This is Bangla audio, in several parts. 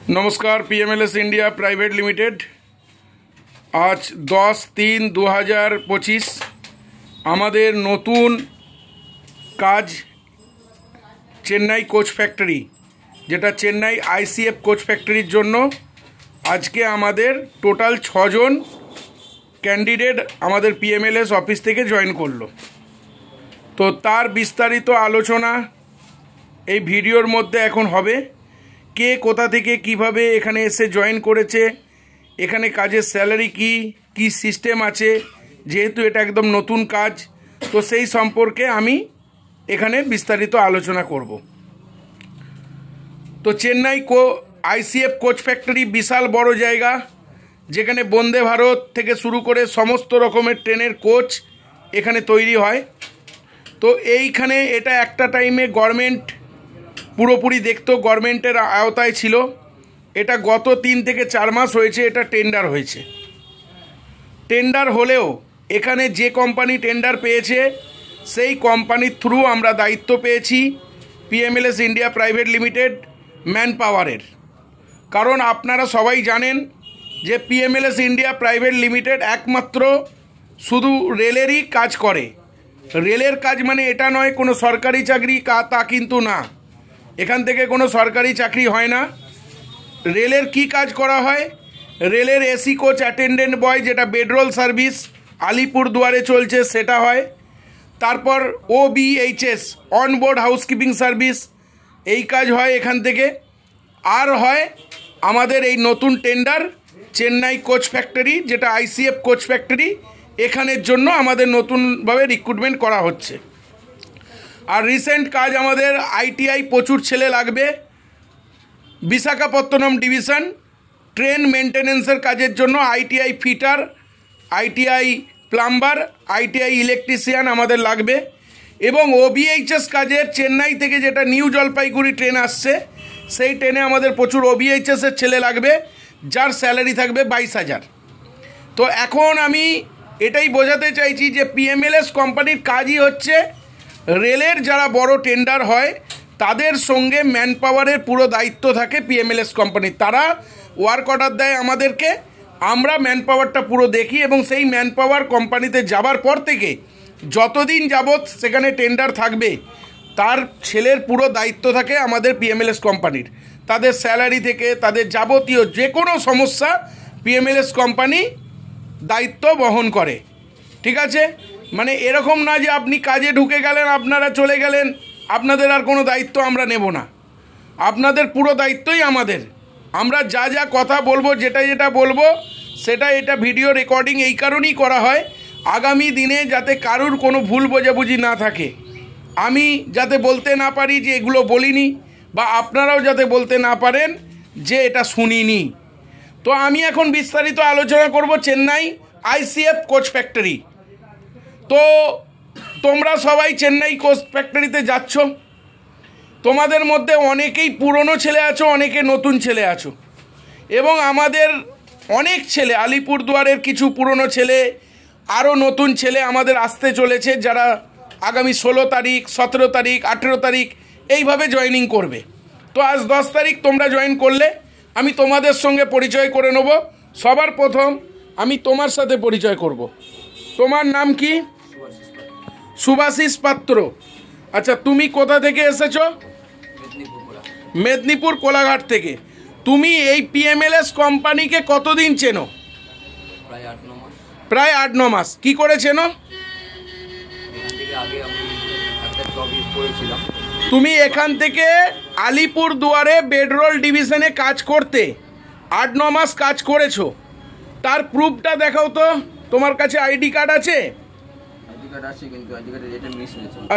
नमस्कार। पीएमएलएस इंडिया प्राइवेट लिमिटेड आज 10-3-2025 आमादेर नतून काज चेन्नई कोच फैक्टरी जेटा चेन्नई आईसीएफ कोच फैक्टरिर जोन्नो आज के आमादेर टोटाल 6 जन कैंडिडेट आमादेर पीएमएलएस ऑफिस थेके जয়েন करलो। तो तार विस्तारित आलोचना এই ভিডিওর মধ্যে এখন হবে। কে কোথা থেকে কিভাবে এখানে এসে জয়েন করেছে, এখানে কাজের স্যালারি কি কি সিস্টেম আছে, যেহেতু এটা একদম নতুন কাজ তো সেই সম্পর্কে আমি এখানে বিস্তারিত আলোচনা করব। তো চেন্নাই আইসিএফ কোচ ফ্যাক্টরি বিশাল বড় জায়গা, যেখানে বন্দে ভারত থেকে শুরু করে সমস্ত রকমের ট্রেনের কোচ এখানে তৈরি হয়। তো এইখানে এটা একটা টাইমে গভর্নমেন্ট পুরোপুরি দেখতো, গভর্নমেন্টের আওতায় ছিল। এটা গত 3 থেকে 4 মাস হয়েছে এটা টেন্ডার হয়েছে। টেন্ডার হলেও এখানে যে কোম্পানি টেন্ডার পেয়েছে সেই কোম্পানির থ্রু আমরা দায়িত্ব পেয়েছি PMLS India private limited man পাওয়ারের। কারণ আপনারা সবাই জানেন যে পিএমএলএস ইন্ডিয়া প্রাইভেট লিমিটেড একমাত্র শুধু রেলেরই কাজ করে। রেলের কাজ মানে এটা নয় কোনো সরকারি চাকরি, তা কিন্তু না, এখান থেকে কোনো সরকারি চাকরি হয় না। রেলের কি কাজ করা হয়, রেলের এসি কোচ অ্যাটেন্ডেন্ট বয় যেটা বেডরোল সার্ভিস আলিপুরদুয়ারে চলছে সেটা হয়। তারপর OBHS অনবোর্ড হাউসকিপিং সার্ভিস এই কাজ হয় এখান থেকে। আর হয় আমাদের এই নতুন টেন্ডার চেন্নাই কোচ ফ্যাক্টরি যেটা আইসিএফ কোচ ফ্যাক্টরি, এখানের জন্য আমাদের নতুনভাবে রিক্রুটমেন্ট করা হচ্ছে। আর রিসেন্ট কাজ আমাদের আইটিআই প্রচুর ছেলে লাগবে। বিশাখাপত্তনম ডিভিশন ট্রেন মেনটেন্যান্সের কাজের জন্য ITI fitter, ITI plumber, ITI electrician আমাদের লাগবে। এবং OBHS কাজের চেন্নাই থেকে যেটা নিউ জলপাইগুড়ি ট্রেন আসছে সেই ট্রেনে আমাদের প্রচুর OBHS-এর ছেলে লাগবে, যার স্যালারি থাকবে 22,000। তো এখন আমি এটাই বোঝাতে চাইছি যে পিএমএলএস কোম্পানির কাজই হচ্ছে রেলের যারা বড় টেন্ডার হয় তাদের সঙ্গে ম্যান পাওয়ারের পুরো দায়িত্ব থাকে পিএমএলএস কোম্পানির। তারা ওয়ার্ক অর্ডার দেয় আমাদেরকে, আমরা ম্যান পাওয়ারটা পুরো দেখি এবং সেই ম্যান পাওয়ার কোম্পানিতে যাবার পর থেকে যতদিন যাবৎ সেখানে টেন্ডার থাকবে তার ছেলের পুরো দায়িত্ব থাকে আমাদের পিএমএলএস কোম্পানির। তাদের স্যালারি থেকে তাদের যাবতীয় যে কোনো সমস্যা পিএমএলএস কোম্পানি দায়িত্ব বহন করে। ঠিক আছে, মানে এরকম না যে আপনি কাজে ঢুকে গেলেন আপনারা চলে গেলেন, আপনাদের আর কোনো দায়িত্ব আমরা নেব না। আপনাদের পুরো দায়িত্বই আমাদের। আমরা যা যা কথা বলবো যেটা বলবো সেটা এটা ভিডিও রেকর্ডিং এই কারণেই করা হয় আগামী দিনে যাতে কারুর কোনো ভুল বোঝাবুঝি না থাকে, আমি যাতে বলতে না পারি যে এগুলো বলিনি, বা আপনারাও যাতে বলতে না পারেন যে এটা শুনিনি। তো আমি এখন বিস্তারিত আলোচনা করব চেন্নাই আইসিএফ কোচ ফ্যাক্টরি। তো তোমরা সবাই চেন্নাই কোচ ফ্যাক্টরিতে যাচ্ছ, তোমাদের মধ্যে অনেকেই পুরনো ছেলে আছো, অনেকে নতুন ছেলে আছো, এবং আমাদের অনেক ছেলে আলিপুরদুয়ারের কিছু পুরনো ছেলে আরও নতুন ছেলে আমাদের আসতে চলেছে, যারা আগামী 16 তারিখ 17 তারিখ 18 তারিখ এইভাবে জয়েনিং করবে। তো আজ 10 তারিখ তোমরা জয়েন করলে, আমি তোমাদের সঙ্গে পরিচয় করে নেব। সবার প্রথম আমি তোমার সাথে পরিচয় করব। তোমার নাম কি? সুভাশিস পাত্র। আচ্ছা, তুমি কোথা থেকে এসেছো? মেদিনীপুর কোলাঘাট থেকে। তুমি এই পিএমএলএস কোম্পানিকে কতদিন চেনো? প্রায় 8-9 মাস। কি করে চেনো? তুমি এখান থেকে আলিপুরদুয়ারে বেডরোল ডিভিশনে কাজ করতে 8-9 মাস কাজ করেছো, তার প্রুফটা দেখাও তো। তোমার কাছে আইডি কার্ড আছে?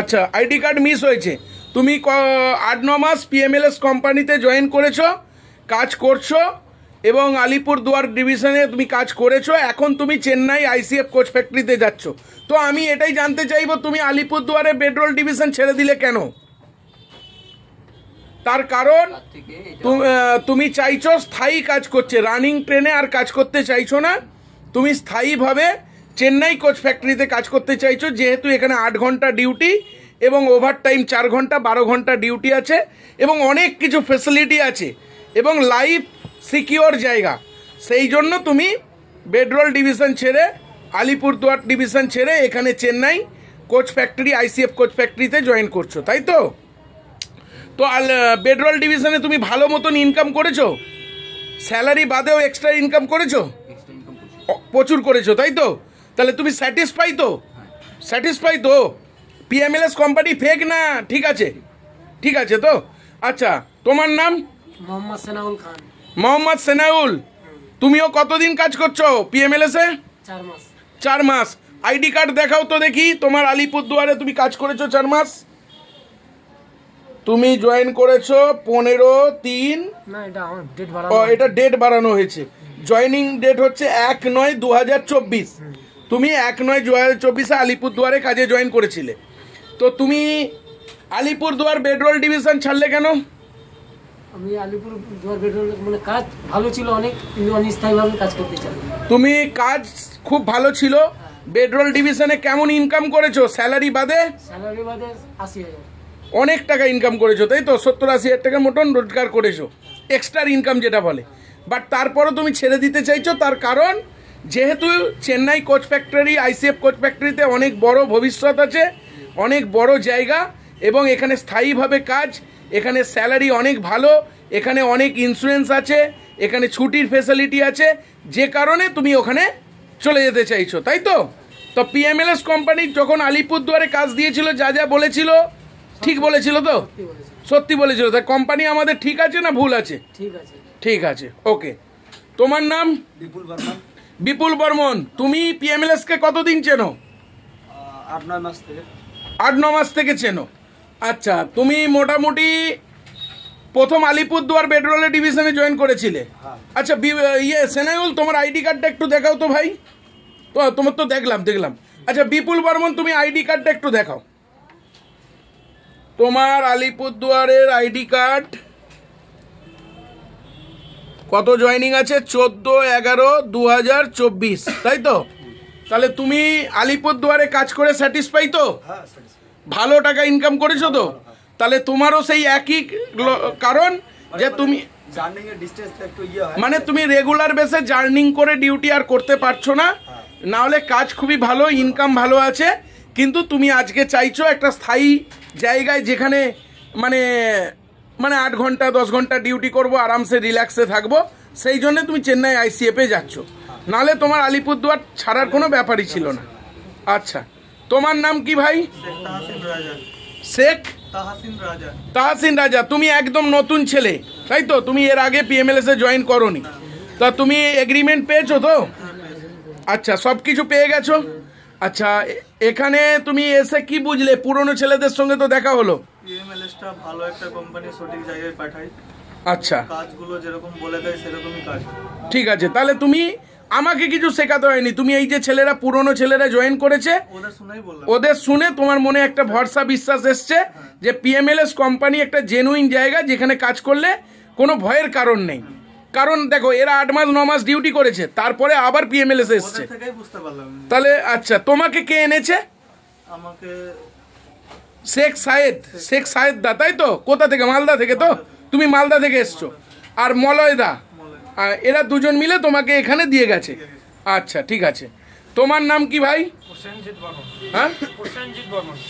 আচ্ছা, আইডি কার্ড মিস হয়েছে। তুমি 8-9 মাস পিএমএলএস কোম্পানিতে জয়েন করেছো, কাজ করছো, এবং আলিপুরদুয়ার ডিভিশনে তুমি কাজ করেছো। এখন তুমি চেন্নাই আইসিএফ কোচ ফ্যাক্টরিতে যাচ্ছ। তো আমি এটাই জানতে চাইবো তুমি আলিপুরদুয়ারে বেডরোল ডিভিশন ছেড়ে দিলে কেন? তার কারণ তুমি চাইছো স্থায়ী কাজ করছে, রানিং ট্রেনে আর কাজ করতে চাইছো না, তুমি স্থায়ীভাবে চেন্নাই কোচ ফ্যাক্টরিতে কাজ করতে চাইছো, যেহেতু এখানে 8 ঘন্টা ডিউটি এবং ওভারটাইম 4 ঘন্টা 12 ঘন্টা ডিউটি আছে এবং অনেক কিছু ফ্যাসিলিটি আছে এবং লাইফ সিকিওর জায়গা, সেই জন্য তুমি বেডরোল ডিভিশন ছেড়ে আলিপুরদুয়ার ডিভিশন ছেড়ে এখানে Chennai coach factory ICF coach ফ্যাক্টরিতে জয়েন করছো, তাই তো? তো বেডরোল ডিভিশনে তুমি ভালো মতন ইনকাম করেছো, স্যালারি বাদেও এক্সট্রা ইনকাম করেছো, প্রচুর করেছো, তাই তো? তাহলে তুমি স্যাটিসফাই তো? স্যাটিসফাই তো? পিএমএলএস কোম্পানি ফেক না? ঠিক আছে, ঠিক আছে তো? আচ্ছা, তোমার নাম? মোহাম্মদ সেনাউল খান। মোহাম্মদ সেনাউল, তুমিও কতদিন কাজ করছো পিএমএলএস-এ? 4 মাস। 4 মাস। আইডি কার্ড দেখাও তো দেখি, তোমার আলিপুরদুয়ারে তুমি কাজ করেছো 4 মাস। তুমি জয়েন করেছো 15/3। না, এটা আমার ডেট বাড়ানো। ও, এটা ডেট বাড়ানো হয়েছে। জয়েনিং ডেট হচ্ছে 1/9/2024। তুমি 1/9/2024-এ আলিপুরদুয়ারে কাজে জয়েন করেছিলে। তো তুমি আলিপুরদুয়ার বেডরোল ডিভিশন ছাড়লে কেন? আমি আলিপুরদুয়ার বেডরোল মানে কাজ ভালো ছিল অনেক, কিন্তু অনিস্থায়ীভাবে কাজ করতে চাই। তুমি কাজ খুব ভালো ছিল। বেডরোল ডিভিশনে কেমন ইনকাম করেছো স্যালারি বাদে? স্যালারি বাদে 80,000। অনেক টাকা ইনকাম করেছো, তাই তো? 70-80 হাজার টাকার মতন রোজগার করেছো, এক্সট্রা ইনকাম যেটা বলে। বাট তারপরও তুমি ছেড়ে দিতে চাইছো, তার কারণ যেহেতু Chennai coach factory ICF coach ফ্যাক্টরিতে অনেক বড় ভবিষ্যৎ আছে, অনেক বড় জায়গা, এবং এখানে স্থায়ীভাবে কাজ, এখানে স্যালারি অনেক ভালো, এখানে অনেক ইন্স্যুরেন্স আছে, এখানে ছুটির ফেসিলিটি আছে, যে কারণে তুমি ওখানে চলে যেতে চাইছো, তাই তো? তো পিএমএলএস কোম্পানি যখন আলিপুরদুয়ারে কাজ দিয়েছিল, যা যা বলেছিল ঠিক বলেছিল তো? সত্যি বলেছিল। তা কোম্পানি আমাদের ঠিক আছে না ভুল আছে? ঠিক আছে। ঠিক আছে, ওকে। তোমার নাম? বিপুল বর্মন। বিপুল বর্মন, তুমি পিএমএলএস কে কতদিন চেনো? 8-9 মাস থেকে। 8-9 মাস থেকে চেনো। আচ্ছা, তুমি মোটামুটি প্রথম আলিপুরদুয়ার বেডরোলের ডিভিশনে জয়েন করেছিলে। আচ্ছা, সেনাউল, তোমার আইডি কার্ডটা একটু দেখাও তো ভাই। তো তোমার তো দেখলাম। আচ্ছা বিপুল বর্মন, তুমি আইডি কার্ডটা একটু দেখাও। তোমার আলিপুরদুয়ারের আইডি কার্ড কত জয়েনিং আছে? 14/11/2024, তাই তো? তাহলে তুমি আলিপুরদুয়ারে কাজ করে স্যাটিসফাই তো? ভালো টাকা ইনকাম করেছো তো? তাহলে তোমারও সেই একই কারণ যে তুমি মানে তুমি রেগুলার বেসে জার্নিং করে ডিউটি আর করতে পারছো না, না হলে কাজ খুবই ভালো, ইনকাম ভালো আছে, কিন্তু তুমি আজকে চাইছো একটা স্থায়ী জায়গায় যেখানে মানে 8 ঘন্টা 10 ঘন্টা ডিউটি করবো, আরামসে রিল্যাক্সে থাকবো, সেই জন্য তুমি চেন্নাই আইসিএফে যাচ্ছ, নাহলে তোমার আলিপুরদুয়ার ছাড়ার কোনো ব্যাপারই ছিল না। আচ্ছা, তোমার নাম কি ভাই? শেখ তাহসিন রাজা। তুমি একদম নতুন ছেলে, তাই তো? তুমি এর আগে পিএমএলএস-এ জয়েন করোনি। তা তুমি এগ্রিমেন্ট পেয়েছো তো? আচ্ছা, সব কিছু পেয়ে গেছো। আচ্ছা, এখানে তুমি এসে কি বুঝলে? পুরনো ছেলেদের সঙ্গে তো দেখা হলো। পিএমএলএসটা ভালো একটা কোম্পানি, সঠিক জায়গায় পাঠায়। আচ্ছা, কাজগুলো যেরকম বলে দেয় সেরকমই কাজ। ঠিক আছে, তাহলে তুমি আমাকে কিছু শেখাতে হয়নি। তুমি এই যে ছেলেরা, পুরনো ছেলেরা জয়েন করেছে, ওদের শুনে তোমার মনে একটা ভরসা বিশ্বাস এসছে যে পিএমএলএস কোম্পানি একটা জেনুইন জায়গা, যেখানে কাজ করলে কোনো ভয়ের কারণ নেই। কারণ দেখো, এরা 8 মাস 9 মাস ডিউটি করেছে, তারপরে আবার পিএমএলএস এসছে। তাহলে আচ্ছা, তোমাকে কে এনেছে? আমাকে শেখ সাহেদ দা, তাই তো? কোথা থেকে? মালদা থেকে তো? তুমি মালদা থেকে এসছো। আর মলয় দা, এরা দুজন মিলে তোমাকে এখানে দিয়ে গেছে। আচ্ছা, ঠিক আছে। তোমার নাম কি ভাই? হ্যাঁ,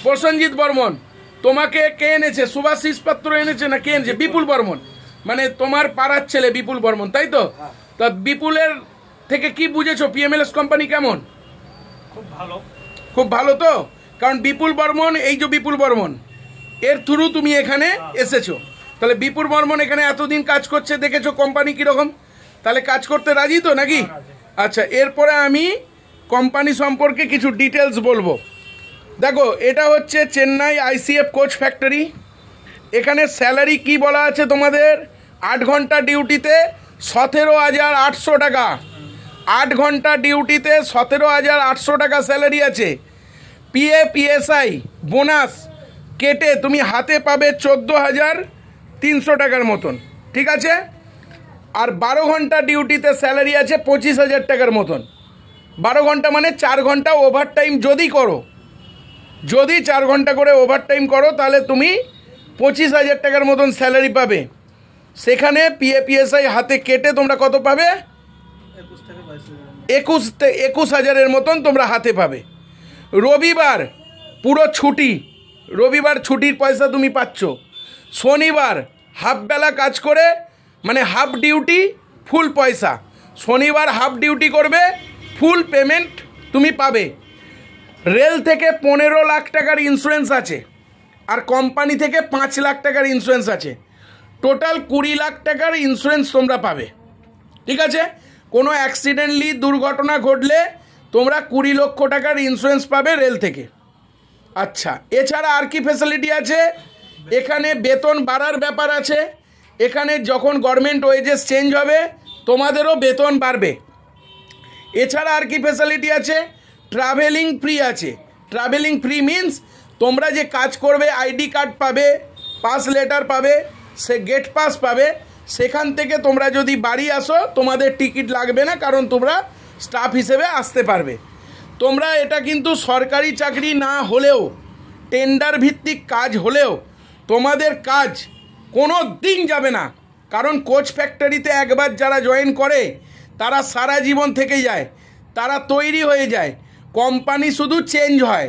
প্রসেনজিৎ বর্মন। তোমাকে কে এনেছে? সুভাষিস পাত্র এনেছে না কে এনেছে? বিপুল বর্মন, মানে তোমার পাড়ার ছেলে বিপুল বর্মন, তাই তো? তা বিপুলের থেকে কি বুঝেছো পিএমএলএস কোম্পানি কেমন? খুব ভালো তো? কারণ বিপুল বর্মন, এই যে বিপুল বর্মন, এর থ্রু তুমি এখানে এসেছো। তাহলে বিপুল বর্মন এখানে এতদিন কাজ করছে, দেখেছো কোম্পানি কীরকম, তাহলে কাজ করতে রাজি তো নাকি? আচ্ছা, এরপরে আমি কোম্পানি সম্পর্কে কিছু ডিটেলস বলবো। দেখো, এটা হচ্ছে চেন্নাই আইসিএফ কোচ ফ্যাক্টরি। এখানে স্যালারি কি বলা আছে তোমাদের? 8 ঘন্টা ডিউটিতে 17,800 টাকা। 8 ঘন্টা ডিউটিতে 17,800 টাকা স্যালারি আছে। পিএফ বোনাস কেটে তুমি হাতে পাবে 14,300 টাকার মতন, ঠিক আছে? আর 12 ঘন্টা ডিউটিতে স্যালারি আছে 25,000 টাকার মতন। 12 ঘন্টা মানে 4 ঘন্টা ওভারটাইম যদি করো, যদি 4 ঘন্টা করে ওভারটাইম করো, তাহলে তুমি 25,000 টাকার মতন স্যালারি পাবে। সেখানে পিএপিএসআই হাতে কেটে তোমরা কত পাবে? 21 থেকে 22,000 21,000-এর মতন তোমরা হাতে পাবে। রবিবার পুরো ছুটি, রবিবার ছুটির পয়সা তুমি পাচ্ছ। শনিবার হাফবেলা কাজ করে মানে হাফ ডিউটি ফুল পয়সা, শনিবার হাফ ডিউটি করবে ফুল পেমেন্ট তুমি পাবে। রেল থেকে 15 লাখ টাকার ইন্স্যুরেন্স আছে, আর কোম্পানি থেকে 5 লাখ টাকার ইন্স্যুরেন্স আছে। টোটাল 20 লাখ টাকার ইন্স্যুরেন্স তোমরা পাবে। ঠিক আছে, কোনো অ্যাক্সিডেন্টলি দুর্ঘটনা ঘটলে তোমরা 20 লক্ষ টাকার ইন্স্যুরেন্স পাবে রেল থেকে। আচ্ছা, এছাড়া আর কি ফ্যাসিলিটি আছে? এখানে বেতন বাড়ার ব্যাপার আছে। এখানে যখন গভর্নমেন্ট ওয়েজেস চেঞ্জ হবে তোমাদেরও বেতন বাড়বে। এছাড়া আর কি ফ্যাসিলিটি আছে? ট্রাভেলিং ফ্রি আছে। ট্রাভেলিং ফ্রি মিন্স তোমরা যে কাজ করবে আইডি কার্ড পাবে, পাস লেটার পাবে, সে গেট পাস পাবে। সেখান থেকে তোমরা যদি বাড়ি আসো তোমাদের টিকিট লাগবে না, কারণ তোমরা স্টাফ হিসেবে আসতে পারবে। তোমরা এটা কিন্তু সরকারি চাকরি না হলেও, টেন্ডার ভিত্তিক কাজ হলেও তোমাদের কাজ কোনো দিন যাবে না। কারণ কোচ ফ্যাক্টরিতে একবার যারা জয়েন করে তারা সারা জীবন থেকে যায়, তারা তৈরি হয়ে যায়। কোম্পানি শুধু চেঞ্জ হয়।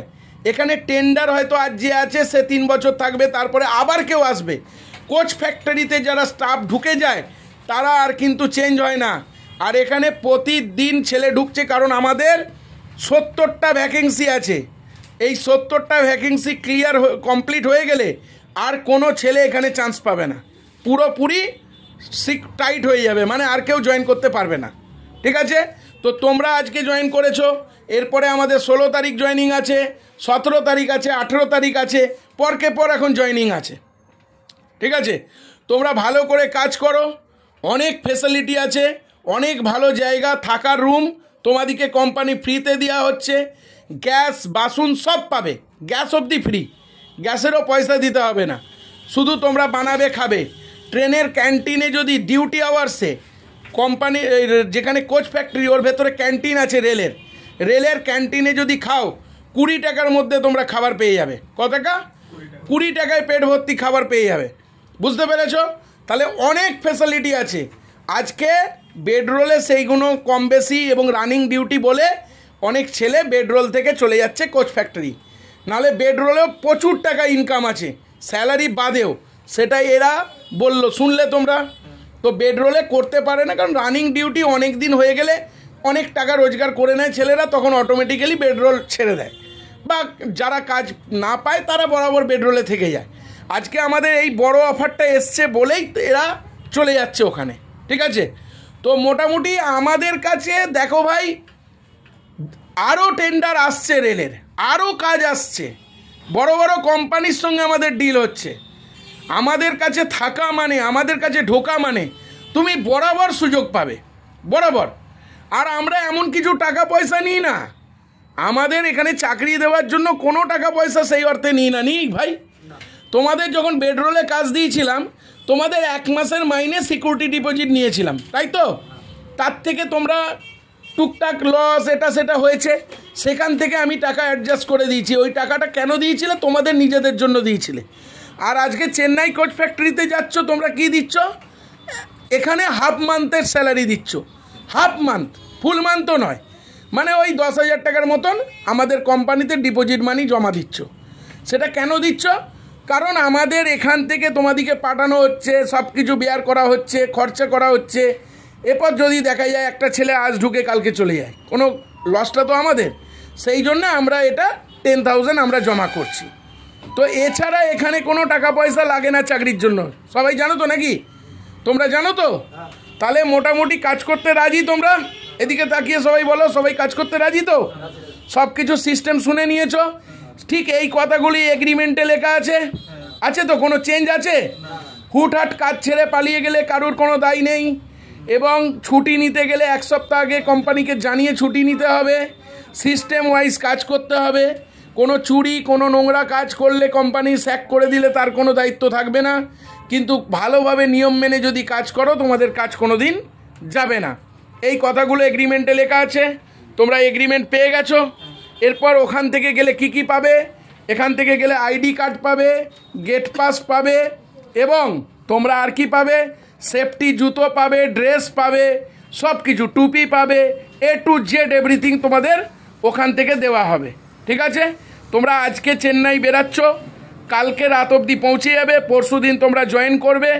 এখানে টেন্ডার হয়তো আজ যে আছে সে 3 বছর থাকবে, তারপরে আবার কেউ আসবে। কোচ ফ্যাক্টরিতে যারা স্টাফ ঢুকে যায় তারা আর কিন্তু চেঞ্জ হয় না। আর এখানে প্রতিদিন ছেলে ঢুকছে, কারণ আমাদের 70টা ভ্যাকেন্সি আছে। এই 70টা ভ্যাকেন্সি ক্লিয়ার কমপ্লিট হয়ে গেলে আর কোনো ছেলে এখানে চান্স পাবে না, পুরোপুরি টাইট হয়ে যাবে, মানে আর কেউ জয়েন করতে পারবে না। ঠিক আছে, তো তোমরা আজকে জয়েন করেছো, এরপরে আমাদের 16 তারিখ জয়েনিং আছে, 17 তারিখ আছে, 18 তারিখ আছে, পরকে পর এখন জয়েনিং আছে। ঠিক আছে, তোমরা ভালো করে কাজ করো। অনেক ফ্যাসিলিটি আছে, অনেক ভালো জায়গা, থাকার রুম তোমাদেরকে কোম্পানি ফ্রিতে দেওয়া হচ্ছে। গ্যাস বাসন সব পাবে, গ্যাস অবধি ফ্রি, গ্যাসেরও পয়সা দিতে হবে না, শুধু তোমরা বানাবে খাবে। ট্রেনের ক্যান্টিনে যদি ডিউটি আওয়ার্সে কোম্পানি যেখানে কোচ ফ্যাক্টরি ওর ভেতরে ক্যান্টিন আছে রেলের ক্যান্টিনে যদি খাও 20 টাকার মধ্যে তোমরা খাবার পেয়ে যাবে। কত টাকা? 20 টাকায় পেট ভর্তি খাবার পেয়ে যাবে। বুঝতে পেরেছ? তাহলে অনেক ফ্যাসিলিটি আছে। আজকে বেডরোলে সেইগুলো কম বেশি এবং রানিং ডিউটি বলে অনেক ছেলে বেডরোল থেকে চলে যাচ্ছে কোচ ফ্যাক্টরি। নাহলে বেডরোলেও প্রচুর টাকা ইনকাম আছে, স্যালারি বাদেও। সেটাই এরা বললো, শুনলে তোমরা? তো বেডরোলে করতে পারে না, কারণ রানিং ডিউটি অনেক দিন হয়ে গেলে অনেক টাকা রোজগার করে নেয় ছেলেরা, তখন অটোমেটিক্যালি বেডরোল ছেড়ে দেয়, বা যারা কাজ না পায় তারা বরাবর বেডরোলে থেকে যায়। আজকে আমাদের এই বড় অফারটা এসছে বলেই এরা চলে যাচ্ছে ওখানে। ঠিক আছে, তো মোটামুটি আমাদের কাছে দেখো ভাই, আরও টেন্ডার আসছে রেলের, আরও কাজ আসছে, বড় বড় কোম্পানির সঙ্গে আমাদের ডিল হচ্ছে। আমাদের কাছে থাকা মানে, আমাদের কাছে ঢোকা মানে তুমি বরাবর সুযোগ পাবে, বরাবর। আর আমরা এমন কিছু টাকা পয়সা নিই না, আমাদের এখানে চাকরি দেওয়ার জন্য কোনো টাকা পয়সা সেই অর্থে নিই না। নিই ভাই, তোমাদের যখন বেডরোলে কাজ দিয়েছিলাম তোমাদের 1 মাসের মাইনে সিকিউরিটি ডিপোজিট নিয়েছিলাম, তাই তো? তার থেকে তোমরা টুকটাক লস এটা সেটা হয়েছে, সেখান থেকে আমি টাকা অ্যাডজাস্ট করে দিয়েছি। ওই টাকাটা কেন দিয়েছিলে? তোমাদের নিজেদের জন্য দিয়েছিলে। আর আজকে চেন্নাই কোচ ফ্যাক্টরিতে যাচ্ছ, তোমরা কি দিচ্ছ? এখানে হাফ মান্থের স্যালারি দিচ্ছ, হাফ মান্থ, ফুল মান্থও নয়, মানে ওই 10,000 টাকার মতন আমাদের কোম্পানিতে ডিপোজিট মানি জমা দিচ্ছ। সেটা কেন দিচ্ছ? কারণ আমাদের এখান থেকে তোমাদেরকে পাঠানো হচ্ছে, সব কিছু বেয়ার করা হচ্ছে, খরচা করা হচ্ছে। এরপর যদি দেখা যায় একটা ছেলে আজ ঢুকে কালকে চলে যায়, কোনো লসটা তো আমাদের। সেই জন্য আমরা এটা 10,000 আমরা জমা করছি। তো এছাড়া এখানে কোনো টাকা পয়সা লাগে না চাকরির জন্য, সবাই জানো তো নাকি? তোমরা জানো তো? তাহলে মোটামুটি কাজ করতে রাজি তোমরা? এদিকে তাকিয়ে সবাই বলো, সবাই কাজ করতে রাজি তো? সব কিছু সিস্টেম শুনে নিয়েছো? ঠিক এই কথাগুলি এগ্রিমেন্টে লেখা আছে? আছে তো? কোনো চেঞ্জ আছে? হুটহাট কাজ ছেড়ে পালিয়ে গেলে কারুর কোনো দায় নেই, এবং ছুটি নিতে গেলে 1 সপ্তাহ আগে কোম্পানিকে জানিয়ে ছুটি নিতে হবে, সিস্টেম ওয়াইজ কাজ করতে হবে। কোনো চুরি, কোনো নোংরা কাজ করলে কোম্পানি স্যাক করে দিলে তার কোনো দায়িত্ব থাকবে না। কিন্তু ভালোভাবে নিয়ম মেনে যদি কাজ করো তোমাদের কাজ কোনো দিন যাবে না। এই কথাগুলো এগ্রিমেন্টে লেখা আছে, তোমরা এগ্রিমেন্ট পেয়ে গেছো। এরপর ওখান থেকে গেলে কি কি পাবে? এখান থেকে গেলে আইডি কার্ড পাবে, গেট পাস পাবে, এবং তোমরা আর কি পাবে? সেফটি জুতো পাবে, ড্রেস পাবে, সব কিছু, টুপি পাবে, A to Z এভরিথিং তোমাদের ওখান থেকে দেওয়া হবে। ঠিক আছে, তোমরা আজকে চেন্নাই বেরাচ্ছ, কালকে রাত অবধি পৌঁছে যাবে, পরশু দিন তোমরা জয়েন করবে,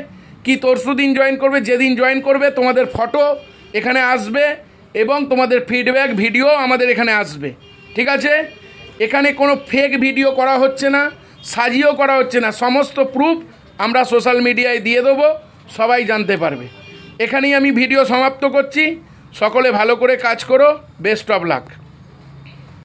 কি তরশু দিন জয়েন করবে, যেদিন জয়েন করবে তোমাদের ফটো এখানে আসবে এবং তোমাদের ফিডব্যাক ভিডিও আমাদের এখানে আসবে। ঠিক আছে, এখানে কোনো ফেক ভিডিও করা হচ্ছে না, সাজিয়েও করা হচ্ছে না, সমস্ত প্রুফ আমরা সোশ্যাল মিডিয়ায় দিয়ে দেবো, সবাই জানতে পারবে। এখানেই আমি ভিডিও সমাপ্ত করছি। সকলে ভালো করে কাজ করো, বেস্ট অফ লাক।